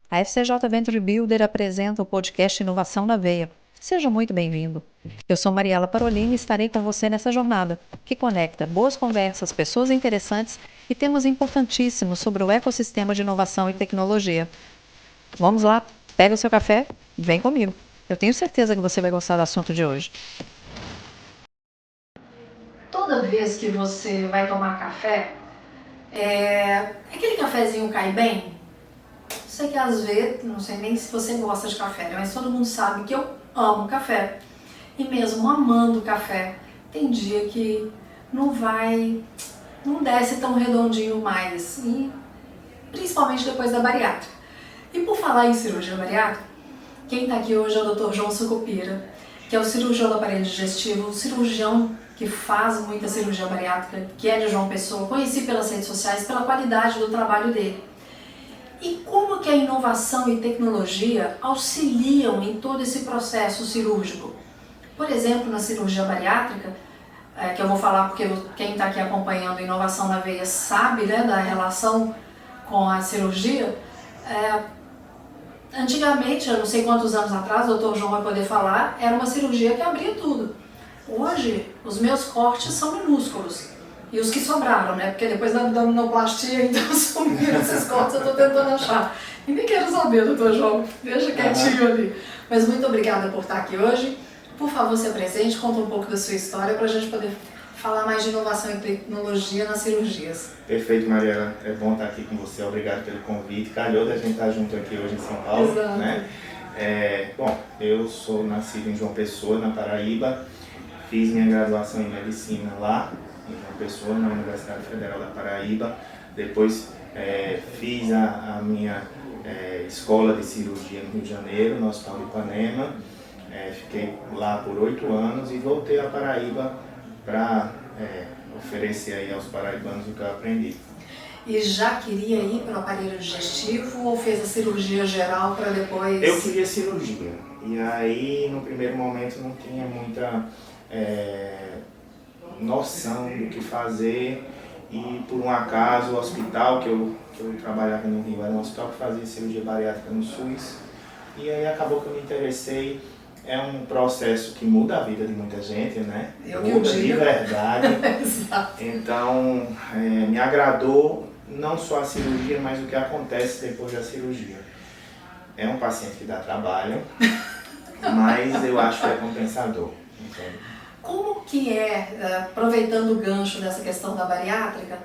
A FCJ Venture Builder apresenta o podcast Inovação na Veia. Seja muito bem-vindo. Eu sou Mariela Parolin e estarei com você nessa jornada, que conecta boas conversas, pessoas interessantes e temas importantíssimos sobre o ecossistema de inovação e tecnologia. Vamos lá, pega o seu café e vem comigo. Eu tenho certeza que você vai gostar do assunto de hoje. Toda vez que você vai tomar café, aquele cafezinho cai bem? Sei que às vezes, não sei nem se você gosta de café, mas todo mundo sabe que eu amo café. E mesmo amando café, tem dia que não desce tão redondinho mais, e principalmente depois da bariátrica. E por falar em cirurgia bariátrica, quem está aqui hoje é o Dr. João Sucupira, que é o cirurgião do aparelho digestivo, cirurgião que faz muita cirurgia bariátrica, que é de João Pessoa, conheci pelas redes sociais pela qualidade do trabalho dele. E como que a inovação e tecnologia auxiliam em todo esse processo cirúrgico? Por exemplo, na cirurgia bariátrica, que eu vou falar porque quem está aqui acompanhando Inovação na Veia sabe, né, da relação com a cirurgia. Antigamente, eu não sei quantos anos atrás, o Dr. João vai poder falar, era uma cirurgia que abria tudo. Hoje, os meus cortes são minúsculos. E os que sobraram, né? Porque depois da abdominoplastia, então sumiram esses cortes, eu estou tentando achar. E nem quero saber, doutor João, deixa quietinho ali. Mas muito obrigada por estar aqui hoje. Por favor, se apresente, conta um pouco da sua história para a gente poder falar mais de inovação e tecnologia nas cirurgias. Perfeito, Mariela. É bom estar aqui com você. Obrigado pelo convite. Calhou da gente estar junto aqui hoje em São Paulo. Exato. Né? Bom, eu sou nascido em João Pessoa, na Paraíba. Fiz minha graduação em medicina lá, em João Pessoa, na Universidade Federal da Paraíba. Depois fiz a minha escola de cirurgia no Rio de Janeiro, no Hospital de Ipanema. Fiquei lá por 8 anos e voltei à Paraíba para oferecer aí aos paraibanos o que eu aprendi. E já queria ir para o aparelho digestivo ou fez a cirurgia geral para depois... Eu queria cirurgia. E aí, no primeiro momento, não tinha muita noção do que fazer. E por um acaso, o hospital que eu trabalhava no Rio era um hospital que fazia cirurgia bariátrica no SUS. E aí acabou que eu me interessei. É um processo que muda a vida de muita gente, né? Muda de verdade. Exato. Então, me agradou não só a cirurgia, mas o que acontece depois da cirurgia. É um paciente que dá trabalho, mas eu acho que é compensador. Entende? Como que aproveitando o gancho dessa questão da bariátrica,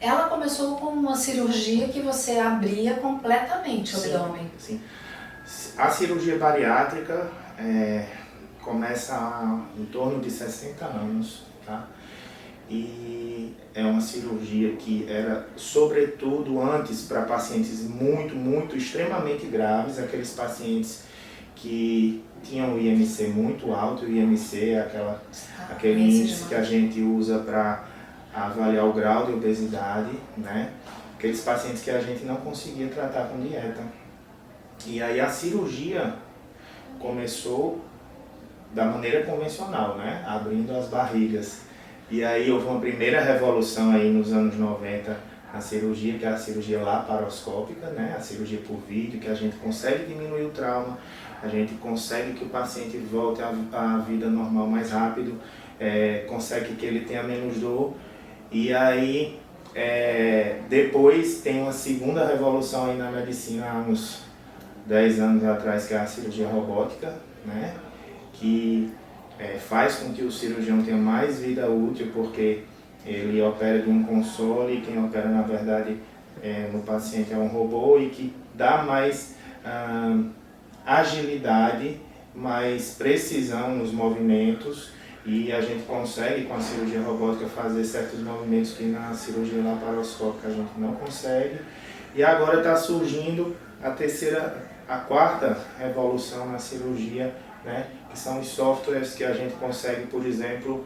ela começou com uma cirurgia que você abria completamente o abdômen. Sim. A cirurgia bariátrica começa em torno de 60 anos, tá? E é uma cirurgia que era, sobretudo antes, para pacientes muito, extremamente graves, aqueles pacientes que tinham o IMC muito alto. O IMC é aquele índice que a gente usa para avaliar o grau de obesidade, né? Aqueles pacientes que a gente não conseguia tratar com dieta. E aí a cirurgia começou da maneira convencional, né? Abrindo as barrigas. E aí houve uma primeira revolução aí nos anos 90 na cirurgia, que é a cirurgia laparoscópica, né? A cirurgia por vídeo, que a gente consegue diminuir o trauma, a gente consegue que o paciente volte à vida normal mais rápido, consegue que ele tenha menos dor. E aí depois tem uma segunda revolução aí na medicina há uns 10 anos atrás, que é a cirurgia robótica, né? Que faz com que o cirurgião tenha mais vida útil, porque ele opera de um console e quem opera na verdade no paciente é um robô, e que dá mais agilidade, mais precisão nos movimentos, e a gente consegue com a cirurgia robótica fazer certos movimentos que na cirurgia laparoscópica a gente não consegue. E agora está surgindo a quarta revolução na cirurgia, né, que são os softwares que a gente consegue, por exemplo,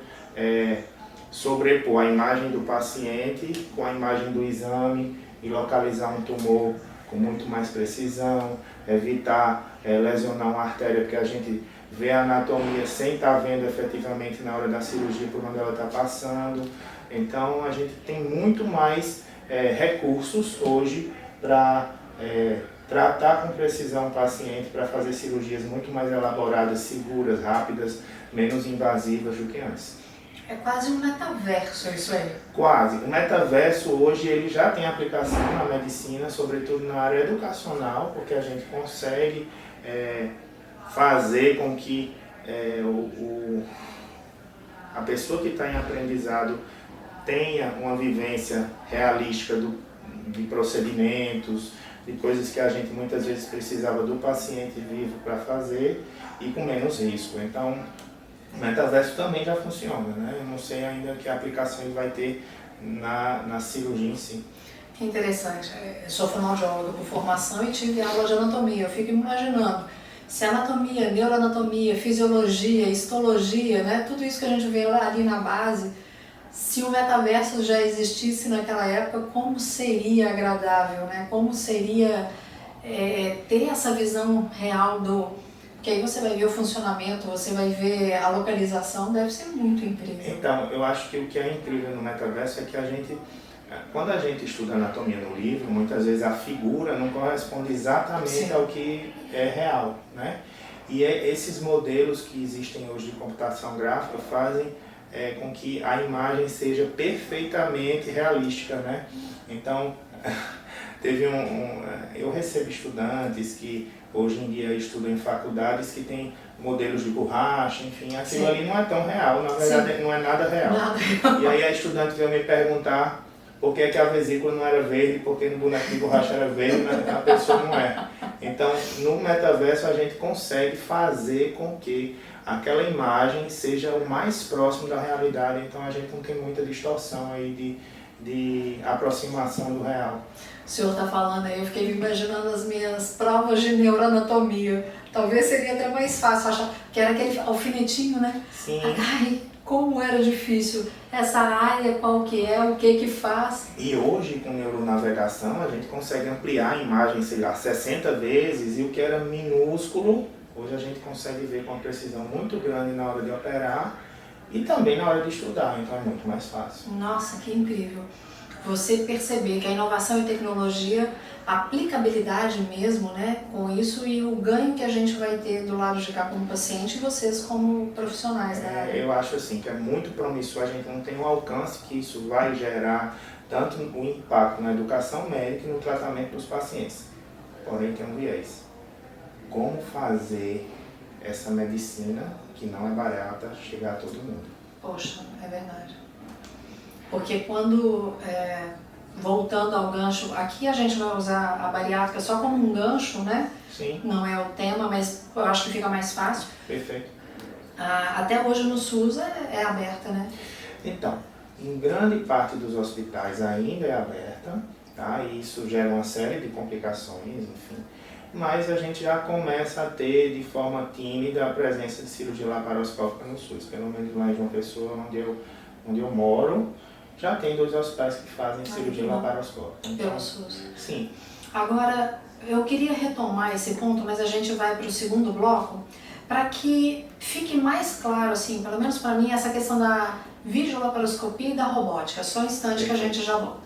sobrepor a imagem do paciente com a imagem do exame e localizar um tumor com muito mais precisão, evitar lesionar uma artéria, porque a gente vê a anatomia sem estar vendo efetivamente na hora da cirurgia por onde ela está passando. Então a gente tem muito mais recursos hoje para tratar com precisão o paciente para fazer cirurgias muito mais elaboradas, seguras, rápidas, menos invasivas do que antes. É quase um metaverso isso aí. Quase. O metaverso hoje ele já tem aplicação na medicina, sobretudo na área educacional, porque a gente consegue fazer com que a pessoa que está em aprendizado tenha uma vivência realística de procedimentos, de coisas que a gente muitas vezes precisava do paciente vivo para fazer e com menos risco. Então, o metaverso também já funciona, né? Eu não sei ainda que aplicação ele vai ter na cirurgia em si. Que interessante. Eu sou fonoaudióloga por formação e tive aula de anatomia. Eu fico imaginando se anatomia, neuroanatomia, fisiologia, histologia, né? Tudo isso que a gente vê lá ali na base, se o metaverso já existisse naquela época, como seria agradável, né? Como seria ter essa visão real Porque aí você vai ver o funcionamento, você vai ver a localização, deve ser muito incrível. Então, eu acho que o que é incrível no metaverso é que quando a gente estuda anatomia no livro, muitas vezes a figura não corresponde exatamente Sim. ao que é real, né? E esses modelos que existem hoje de computação gráfica fazem com que a imagem seja perfeitamente realística, né? Então, eu recebo estudantes que hoje em dia estudam em faculdades que têm modelos de borracha, enfim, aquilo Sim. ali não é tão real, na verdade Sim. não é nada real. E aí a estudante veio me perguntar por que a vesícula não era verde, porque no boneco de borracha era verde, a pessoa não é. Então, no metaverso a gente consegue fazer com que aquela imagem seja o mais próximo da realidade, então a gente não tem muita distorção aí de aproximação do real. O senhor está falando aí, eu fiquei me imaginando as minhas provas de neuroanatomia. Talvez seria até mais fácil achar, que era aquele alfinetinho, né? Sim. Ai, como era difícil. Essa área, qual que é, o que faz. E hoje, com neuronavegação, a gente consegue ampliar a imagem, sei lá, 60 vezes, e o que era minúsculo, hoje a gente consegue ver com uma precisão muito grande na hora de operar e também na hora de estudar, então é muito mais fácil. Nossa, que incrível. Você perceber que a inovação e tecnologia, a aplicabilidade mesmo, né, com isso e o ganho que a gente vai ter do lado de cá como paciente e vocês como profissionais da área. Eu acho assim que é muito promissor, a gente não tem o alcance que isso vai gerar, tanto o impacto na educação médica e no tratamento dos pacientes. Porém tem um viés. Como fazer essa medicina, que não é barata, chegar a todo mundo? Poxa, é verdade. Porque quando, voltando ao gancho, aqui a gente vai usar a bariátrica só como um gancho, né? Sim. Não é o tema, mas eu acho que fica mais fácil. Perfeito. Até hoje no SUS é aberta, né? Então, em grande parte dos hospitais ainda é aberta, tá? E isso gera uma série de complicações, enfim. Mas a gente já começa a ter de forma tímida a presença de cirurgia laparoscópica no SUS. Pelo menos lá em João Pessoa, onde eu moro, já tem 2 hospitais que fazem cirurgia laparoscópica. Então, pelo SUS. Sim. Agora, eu queria retomar esse ponto, mas a gente vai para o segundo bloco, para que fique mais claro, assim, pelo menos para mim, essa questão da videolaparoscopia e da robótica. Só um instante que a gente já volta.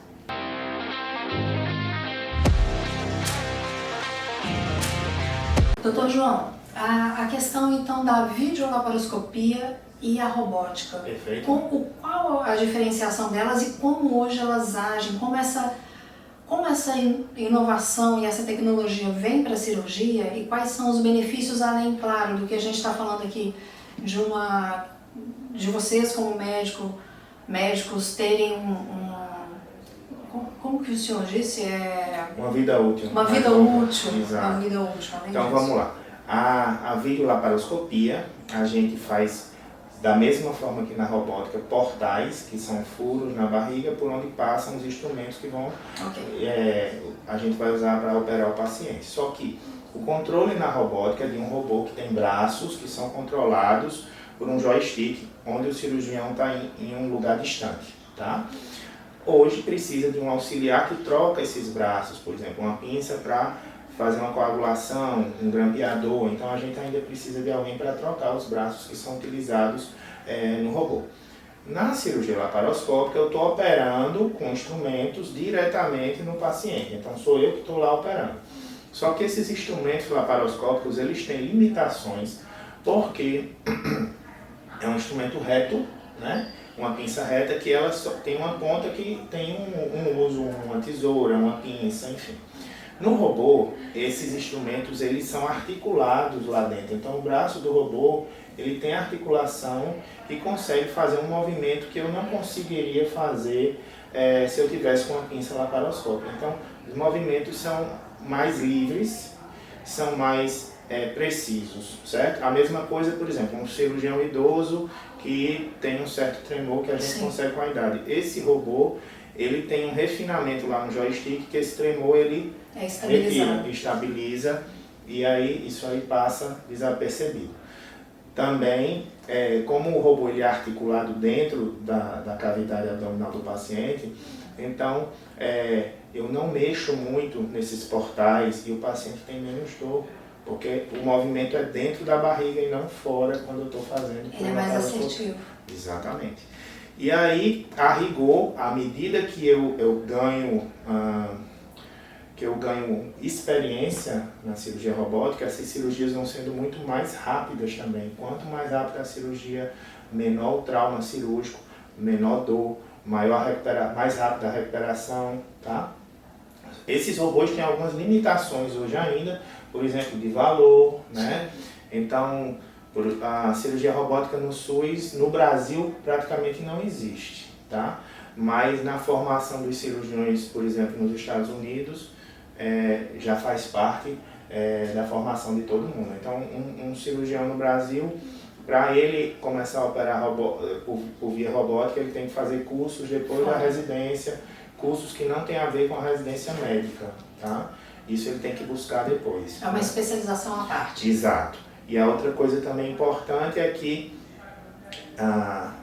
Doutor João, a questão então da videolaparoscopia e a robótica. Perfeito. Qual a diferenciação delas e como hoje elas agem, como essa inovação e essa tecnologia vem para a cirurgia e quais são os benefícios além, claro, do que a gente está falando aqui de vocês como médicos terem como que o senhor disse? Uma vida útil. Uma vida útil. Exato. Uma vida útil. Então vamos lá. A videolaparoscopia a gente faz da mesma forma que na robótica, portais, que são furos na barriga por onde passam os instrumentos que vão a gente vai usar para operar o paciente. Só que o controle na robótica é de um robô que tem braços que são controlados por um joystick, onde o cirurgião está em um lugar distante, tá? Hoje precisa de um auxiliar que troca esses braços, por exemplo, uma pinça para fazer uma coagulação, um grampeador, então a gente ainda precisa de alguém para trocar os braços que são utilizados no robô. Na cirurgia laparoscópica eu estou operando com instrumentos diretamente no paciente, então sou eu que estou lá operando. Só que esses instrumentos laparoscópicos, eles têm limitações, porque é um instrumento reto, né? Uma pinça reta que ela só tem uma ponta que tem um uso, uma tesoura, uma pinça, enfim. No robô, esses instrumentos eles são articulados lá dentro. Então o braço do robô ele tem articulação e consegue fazer um movimento que eu não conseguiria fazer se eu tivesse com uma pinça laparoscópica. Então os movimentos são mais livres, são mais precisos, certo? A mesma coisa, por exemplo, um cirurgião idoso que tem um certo tremor que a gente consegue com a idade. Esse robô, ele tem um refinamento lá no joystick que esse tremor ele estabiliza e aí isso aí passa desapercebido. Também, como o robô ele é articulado dentro da cavidade abdominal do paciente, então eu não mexo muito nesses portais e o paciente tem menos dor. Porque o movimento é dentro da barriga e não fora quando eu estou fazendo. Ele é mais assertivo. Exatamente. E aí, a rigor, à medida que eu ganho experiência na cirurgia robótica, essas cirurgias vão sendo muito mais rápidas também. Quanto mais rápida a cirurgia, menor o trauma cirúrgico, menor dor, mais rápida a recuperação, tá? Esses robôs têm algumas limitações hoje ainda, por exemplo, de valor, né? Então, a cirurgia robótica no SUS, no Brasil, praticamente não existe, tá? Mas na formação dos cirurgiões, por exemplo, nos Estados Unidos, já faz parte da formação de todo mundo. Então, um cirurgião no Brasil, para ele começar a operar por via robótica, ele tem que fazer cursos depois da residência, cursos que não tem a ver com a residência médica, tá? Isso ele tem que buscar depois. É uma especialização à parte. Exato. E a outra coisa também importante é que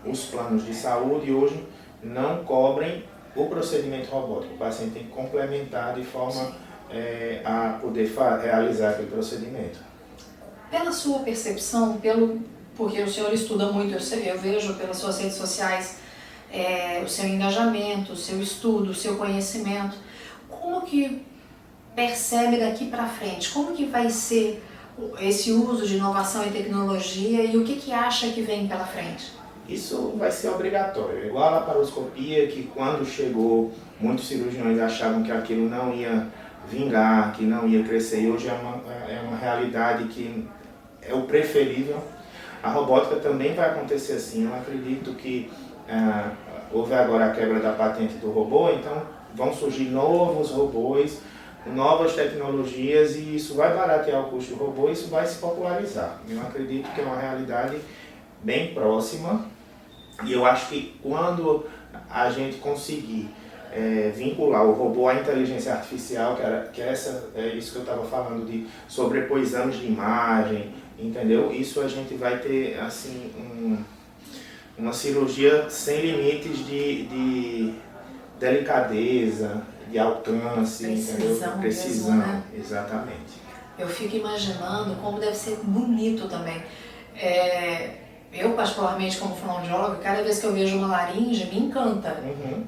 os planos de saúde hoje não cobrem o procedimento robótico. O paciente tem que complementar de forma a poder realizar aquele procedimento. Pela sua percepção, porque o senhor estuda muito, eu vejo pelas suas redes sociais, o seu engajamento, o seu estudo, o seu conhecimento, como que percebe daqui para frente? Como que vai ser esse uso de inovação e tecnologia e o que acha que vem pela frente? Isso vai ser obrigatório. Igual a laparoscopia, que quando chegou, muitos cirurgiões achavam que aquilo não ia vingar, que não ia crescer, e hoje é uma realidade que é o preferível. A robótica também vai acontecer assim. Eu acredito que houve agora a quebra da patente do robô, então vão surgir novos robôs, novas tecnologias e isso vai baratear o custo do robô e isso vai se popularizar. Eu acredito que é uma realidade bem próxima e eu acho que quando a gente conseguir vincular o robô à inteligência artificial, que é isso que eu estava falando de sobrepor exames de imagem, entendeu? Isso a gente vai ter assim uma cirurgia sem limites de delicadeza, de alcance, entendeu? Precisão, mesmo, né? Exatamente. Eu fico imaginando como deve ser bonito também. Eu, particularmente, como fonoaudióloga, cada vez que eu vejo uma laringe, me encanta,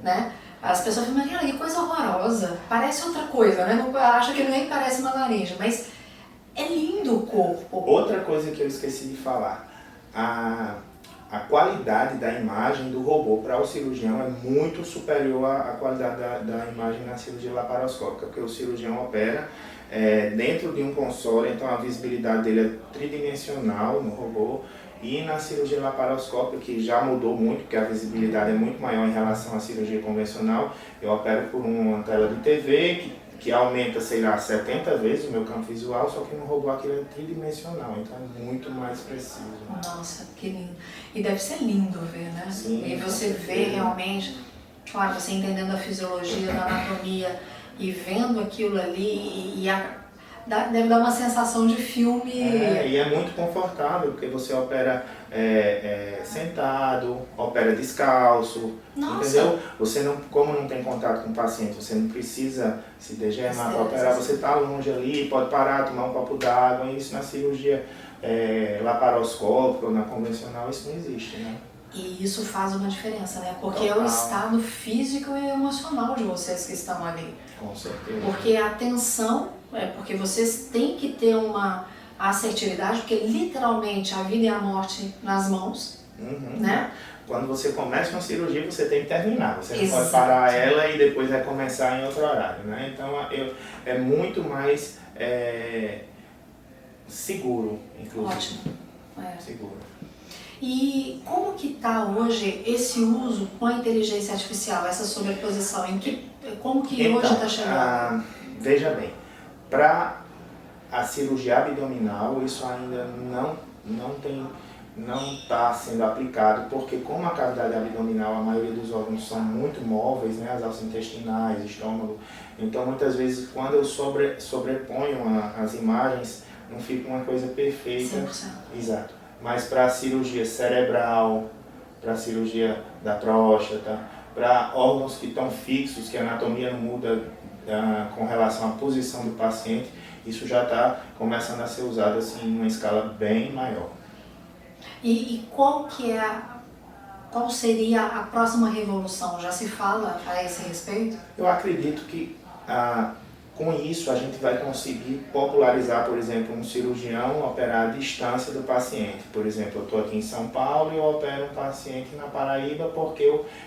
né? As pessoas falam, Mariela, que coisa horrorosa, parece outra coisa, né? Não, acha que nem parece uma laringe, mas é lindo o corpo. Outra coisa que eu esqueci de falar, a qualidade da imagem do robô para o cirurgião é muito superior à qualidade da imagem na cirurgia laparoscópica, porque o cirurgião opera dentro de um console, então a visibilidade dele é tridimensional no robô, e na cirurgia laparoscópica, que já mudou muito, porque a visibilidade é muito maior em relação à cirurgia convencional, eu opero por uma tela de TV que aumenta, sei lá, 70 vezes o meu campo visual, só que no robô aquilo é tridimensional, então é muito mais preciso. Nossa, que lindo. E deve ser lindo ver, né? Sim, e você vê realmente, claro, você entendendo a fisiologia, da anatomia e vendo aquilo ali deve dar uma sensação de filme. E é muito confortável, porque você opera sentado, opera descalço, entendeu? Você não, como não tem contato com o paciente, você não precisa se degemar para operar, você está longe ali, pode parar, tomar um copo d'água, e isso na cirurgia laparoscópica ou na convencional, isso não existe, né? E isso faz uma diferença, né? Porque é o Total. estado físico e emocional de vocês que estão ali. Com certeza. Porque a atenção, porque vocês têm que ter uma assertividade, porque literalmente a vida e a morte nas mãos, né? Quando você começa uma cirurgia, você tem que terminar. Você não Exato. pode parar ela e depois recomeçar em outro horário, né? Então, é muito mais seguro, inclusive. Ótimo. Seguro. E como que está hoje esse uso com a inteligência artificial, essa sobreposição? Como que Então, hoje está chegando? Veja bem, para a cirurgia abdominal, isso ainda não está sendo aplicado, porque como a cavidade abdominal, a maioria dos órgãos são muito móveis, né, as alças intestinais, estômago, então muitas vezes quando eu sobreponho as imagens, não fica uma coisa perfeita. 100%. Exato. Mas para a cirurgia cerebral, para a cirurgia da próstata, para órgãos que estão fixos, que a anatomia não muda com relação à posição do paciente, isso já está começando a ser usado assim, em uma escala bem maior. E qual seria a próxima revolução? Já se fala a esse respeito? Eu acredito que com isso a gente vai conseguir popularizar, por exemplo, um cirurgião operar à distância do paciente. Por exemplo, eu estou aqui em São Paulo e eu opero um paciente na Paraíba porque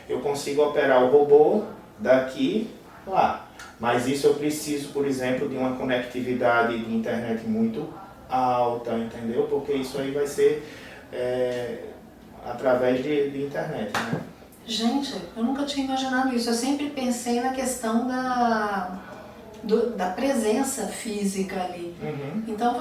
eu consigo operar o robô daqui lá. Mas isso eu preciso, por exemplo, de uma conectividade de internet muito alta, entendeu? Porque isso aí vai ser através de internet, né? Gente, eu nunca tinha imaginado isso. Eu sempre pensei na questão da presença física ali. Então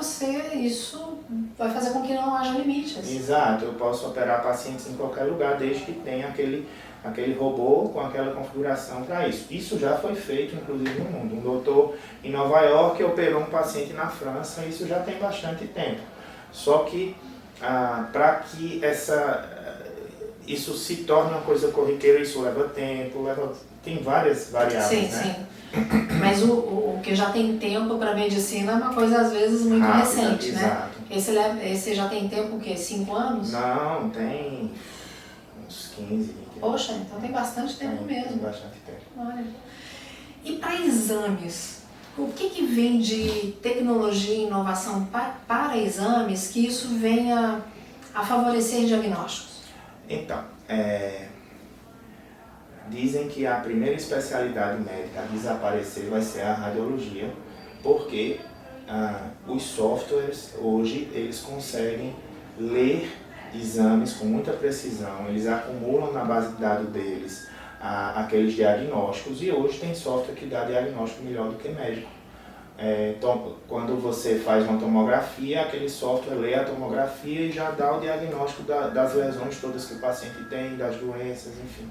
isso vai fazer com que não haja limites. Exato, eu posso operar pacientes em qualquer lugar, desde que tenha aquele robô com aquela configuração para isso. Isso já foi feito, inclusive, no mundo. Um doutor em Nova York operou um paciente na França, isso já tem bastante tempo. Só que para que isso se torne uma coisa corriqueira, isso leva tempo, tem várias variáveis, sim, né? Sim. Mas o que já tem tempo para a medicina é uma coisa, às vezes, muito recente, exato. Né? Esse já tem tempo, o quê? 5 anos? Não, tem uns 15, 20 anos. Poxa, então tem bastante tempo mesmo. Tem bastante tempo. Olha. E para exames? O que vem de tecnologia e inovação para exames que isso venha a favorecer diagnósticos? Então, dizem que a primeira especialidade médica a desaparecer vai ser a radiologia, porque os softwares hoje eles conseguem ler exames com muita precisão, eles acumulam na base de dados deles aqueles diagnósticos, e hoje tem software que dá diagnóstico melhor do que médico. Então, quando você faz uma tomografia, aquele software lê a tomografia e já dá o diagnóstico das lesões todas que o paciente tem, das doenças, enfim.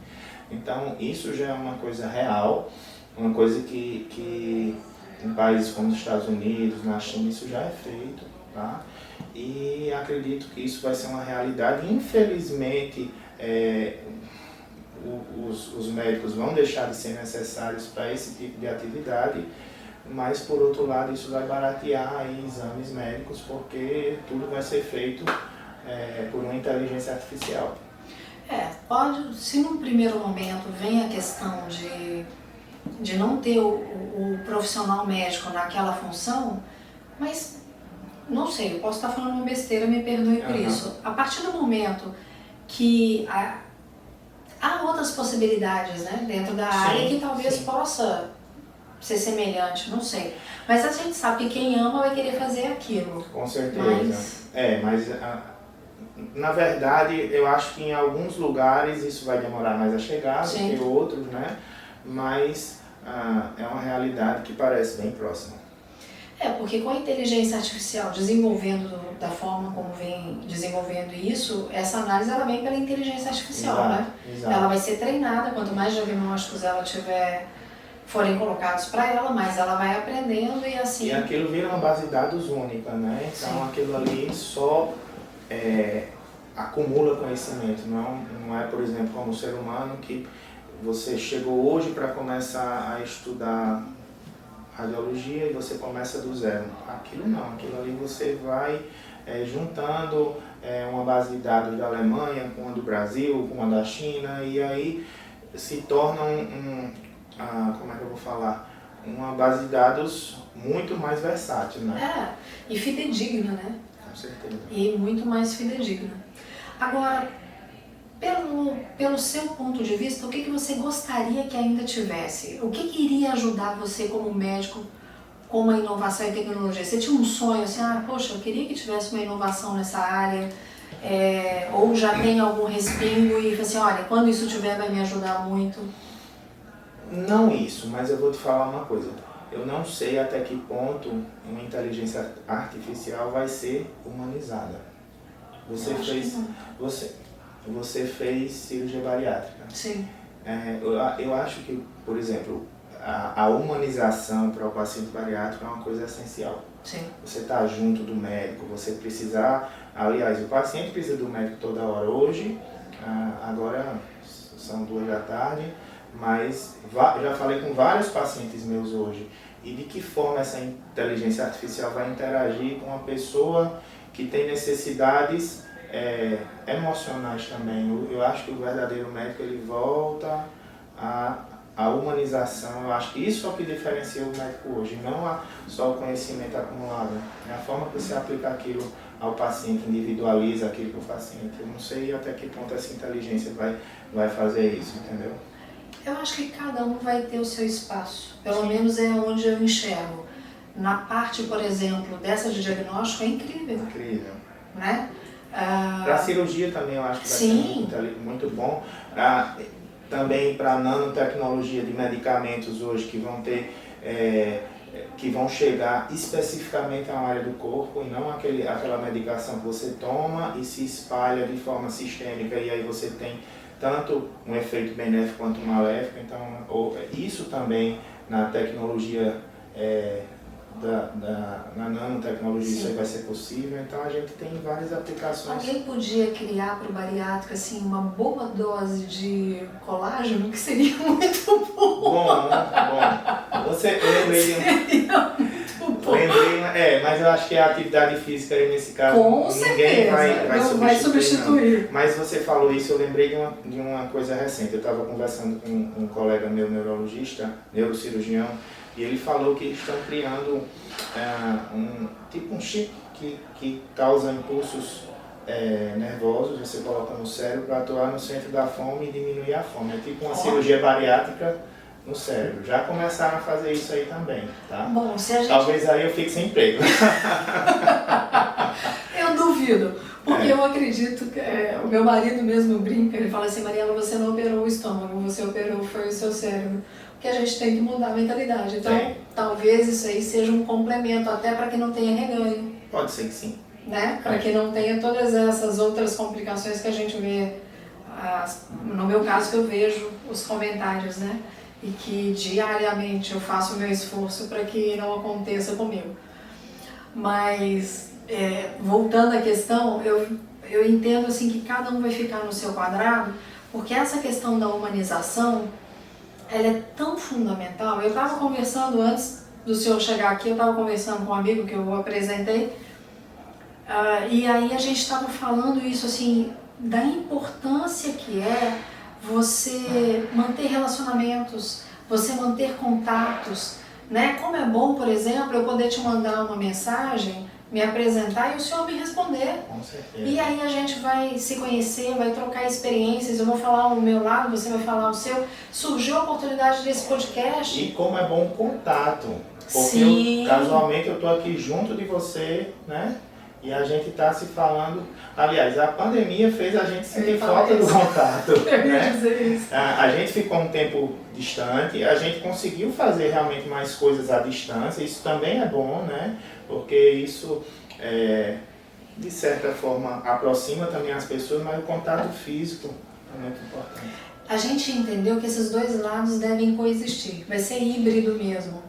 Então, isso já é uma coisa real, uma coisa que em países como os Estados Unidos, na China, isso já é feito, tá? E acredito que isso vai ser uma realidade. Infelizmente, os médicos vão deixar de ser necessários para esse tipo de atividade, mas por outro lado isso vai baratear aí exames médicos, porque tudo vai ser feito por uma inteligência artificial. Se num primeiro momento vem a questão de não ter o profissional médico naquela função, mas não sei, eu posso estar falando uma besteira, me perdoe por isso. A partir do momento que há outras possibilidades, né, dentro da área que talvez possa ser semelhante, não sei. Mas a gente sabe que quem ama vai querer fazer aquilo. Com certeza. Mas na verdade eu acho que em alguns lugares isso vai demorar mais a chegar do que outros, né? Mas é uma realidade que parece bem próxima. Porque com a inteligência artificial desenvolvendo da forma como vem desenvolvendo isso, essa análise ela vem pela inteligência artificial, né? Exato. Ela vai ser treinada, quanto mais diagnósticos ela forem colocados para ela, mais ela vai aprendendo e assim... E aquilo vira uma base de dados única, né? Então aquilo ali só acumula conhecimento, não é, por exemplo, como o ser humano que você chegou hoje para começar a estudar radiologia e você começa do zero. Aquilo não, aquilo ali você vai juntando uma base de dados da Alemanha, com a do Brasil, com a da China, e aí se torna como é que eu vou falar? Uma base de dados muito mais versátil, né? E fidedigna, né? Com certeza. E muito mais fidedigna. Agora, pelo seu ponto de vista, o que você gostaria que ainda tivesse? O que iria ajudar você como médico com uma inovação em tecnologia? Você tinha um sonho assim, poxa, eu queria que tivesse uma inovação nessa área, ou já tem algum respingo e assim, olha, quando isso tiver vai me ajudar muito? Não isso, mas eu vou te falar uma coisa. Eu não sei até que ponto uma inteligência artificial vai ser humanizada. Você fez cirurgia bariátrica. Sim. Eu acho que, por exemplo, a humanização para o paciente bariátrico é uma coisa essencial. Sim. Você está junto do médico, você precisar... Aliás, o paciente precisa do médico toda hora. Hoje, agora são 2 da tarde, mas já falei com vários pacientes meus hoje. E de que forma essa inteligência artificial vai interagir com uma pessoa que tem necessidades emocionais também. Eu acho que o verdadeiro médico ele volta à humanização. Eu acho que isso é o que diferencia o médico hoje, não só o conhecimento acumulado. É a forma que você aplica aquilo ao paciente, individualiza aquilo para o paciente. Eu não sei até que ponto essa inteligência vai fazer isso, entendeu? Eu acho que cada um vai ter o seu espaço, pelo menos é onde eu enxergo. Na parte, por exemplo, dessa de diagnóstico é incrível. Incrível. Né? Para a cirurgia também eu acho que vai ser muito bom. Também para a nanotecnologia de medicamentos hoje que vão ter, que vão chegar especificamente a uma área do corpo e não aquela medicação que você toma e se espalha de forma sistêmica e aí você tem tanto um efeito benéfico quanto maléfico. Então, isso também na tecnologia, na nanotecnologia, isso aí vai ser possível. Então, a gente tem várias aplicações. Alguém podia criar para o bariátrico assim, uma boa dose de colágeno, que seria muito bom. Bom. Mas eu acho que a atividade física aí nesse caso, ninguém vai substituir. Mas você falou isso, eu lembrei de uma coisa recente. Eu estava conversando com um colega meu neurologista, neurocirurgião, e ele falou que estão criando um chip que causa impulsos nervosos, você coloca no cérebro para atuar no centro da fome e diminuir a fome. É tipo uma cirurgia bariátrica no cérebro. Já começaram a fazer isso aí também, tá? Bom, se a gente... Talvez aí eu fique sem emprego. Eu duvido, porque eu acredito que o meu marido mesmo brinca, ele fala assim, Mariela, você não operou o estômago, você operou foi o seu cérebro. Porque a gente tem que mudar a mentalidade. Então, talvez isso aí seja um complemento, até para que não tenha reganho. Pode ser que sim. Né? Para que não tenha todas essas outras complicações que a gente vê, no meu caso que eu vejo os comentários, né? E que diariamente eu faço o meu esforço para que não aconteça comigo. Mas, voltando à questão, eu entendo assim que cada um vai ficar no seu quadrado, porque essa questão da humanização, ela é tão fundamental. Eu estava conversando, antes do senhor chegar aqui, eu estava conversando com um amigo que eu apresentei, e aí a gente estava falando isso assim, da importância que é você manter relacionamentos, você manter contatos, né? Como é bom, por exemplo, eu poder te mandar uma mensagem, me apresentar e o senhor me responder. Com certeza. E aí a gente vai se conhecer, vai trocar experiências, eu vou falar o meu lado, você vai falar o seu. Surgiu a oportunidade desse podcast. E como é bom o contato. Porque casualmente eu estou aqui junto de você, né? E a gente está se falando. Aliás, a pandemia fez a gente sentir falta do contato. Eu ia dizer isso. A gente ficou um tempo distante, a gente conseguiu fazer realmente mais coisas à distância, isso também é bom, né? Porque isso, de certa forma, aproxima também as pessoas, mas o contato físico é muito importante. A gente entendeu que esses dois lados devem coexistir, vai ser híbrido mesmo.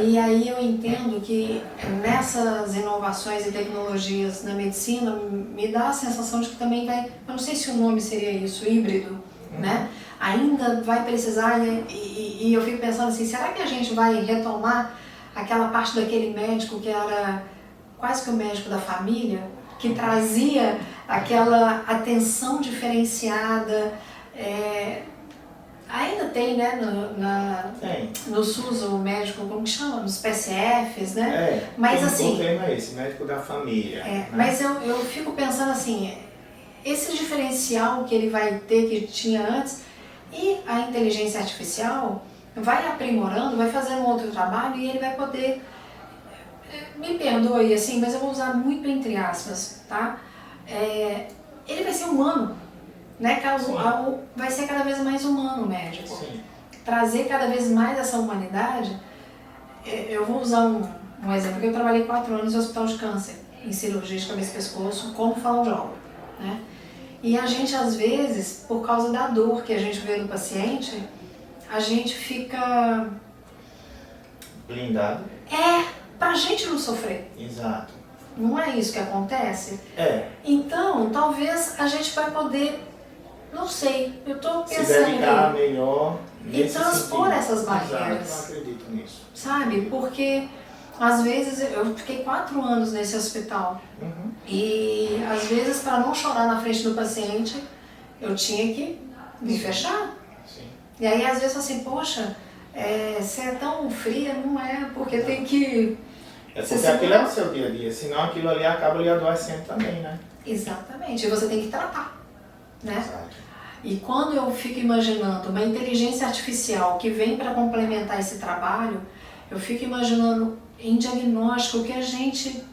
E aí eu entendo que nessas inovações e tecnologias na medicina, me dá a sensação de que também vai, eu não sei se o nome seria isso, híbrido, né? Ainda vai precisar, e eu fico pensando assim, será que a gente vai retomar aquela parte daquele médico que era quase que o médico da família, que trazia aquela atenção diferenciada. Ainda tem, né, no SUS o médico, como que chama? Nos PSFs, né? Mas assim, o tema é esse, médico da família. Né? Mas eu fico pensando assim, esse diferencial que ele vai ter, que tinha antes, e a inteligência artificial vai aprimorando, vai fazendo um outro trabalho e ele vai poder, me perdoe assim, mas eu vou usar muito entre aspas, tá? Ele vai ser humano. Né? Vai ser cada vez mais humano o médico. Sim. Trazer cada vez mais essa humanidade. Eu vou usar um exemplo, que eu trabalhei 4 anos no hospital de câncer, em cirurgia de cabeça e pescoço, como fonoaudiólogo, né? E a gente, às vezes, por causa da dor que a gente vê no paciente, a gente fica... blindado. Pra gente não sofrer. Exato. Não é isso que acontece? Então, talvez a gente vai poder... Não sei, eu estou pensando se dedicar melhor e transpor essas barreiras. Exato, eu acredito nisso. Sabe? Porque às vezes eu fiquei 4 anos nesse hospital e às vezes para não chorar na frente do paciente eu tinha que me fechar. Sim. E aí às vezes eu assim, poxa, você é tão fria, não é, porque tem que... porque aquilo é o seu dia a dia, senão aquilo ali acaba lhe adoecendo também, né? Exatamente, e você tem que tratar, né? Exato. E quando eu fico imaginando uma inteligência artificial que vem para complementar esse trabalho, eu fico imaginando em diagnóstico que a gente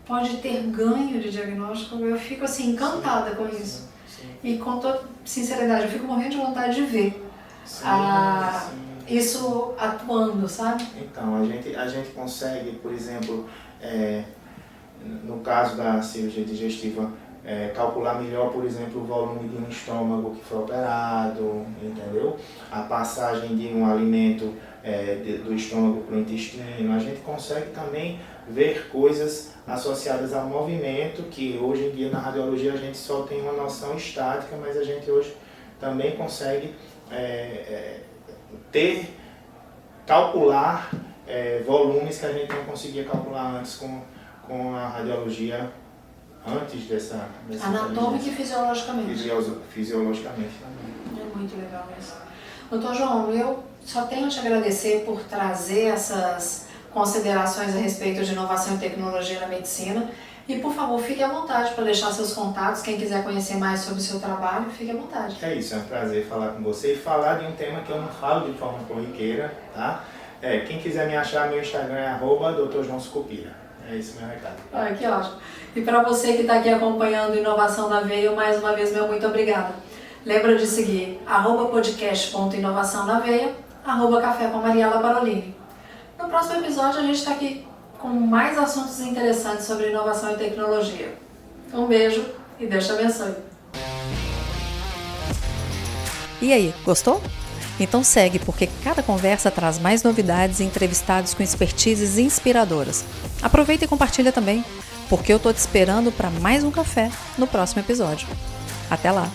pode ter ganho de diagnóstico, eu fico assim encantada com isso. Sim. E com toda sinceridade, eu fico morrendo de vontade de ver isso atuando, sabe? Então, a gente consegue, por exemplo, no caso da cirurgia digestiva, calcular melhor, por exemplo, o volume de um estômago que foi operado, entendeu? A passagem de um alimento do estômago para o intestino. A gente consegue também ver coisas associadas ao movimento, que hoje em dia na radiologia a gente só tem uma noção estática, mas a gente hoje também consegue calcular volumes que a gente não conseguia calcular antes com a radiologia, antes dessa anatômica e fisiologicamente. Fisiologicamente também. É muito legal isso. Doutor João, eu só tenho a te agradecer por trazer essas considerações a respeito de inovação e tecnologia na medicina. E, por favor, fique à vontade para deixar seus contatos. Quem quiser conhecer mais sobre o seu trabalho, fique à vontade. É isso, é um prazer falar com você e falar de um tema que eu não falo de forma corriqueira, tá? Quem quiser me achar, meu Instagram é @Dr. João Sucupira. É esse meu recado. Ai, que ótimo. E para você que está aqui acompanhando Inovação na Veia, mais uma vez, meu muito obrigada. Lembra de seguir @podcast.inovação na veia, @café com Mariela Parolini. No próximo episódio a gente está aqui com mais assuntos interessantes sobre inovação e tecnologia. Um beijo e Deus te abençoe. E aí, gostou? Então segue, porque cada conversa traz mais novidades e entrevistados com expertises inspiradoras. Aproveita e compartilha também, porque eu tô te esperando para mais um café no próximo episódio. Até lá!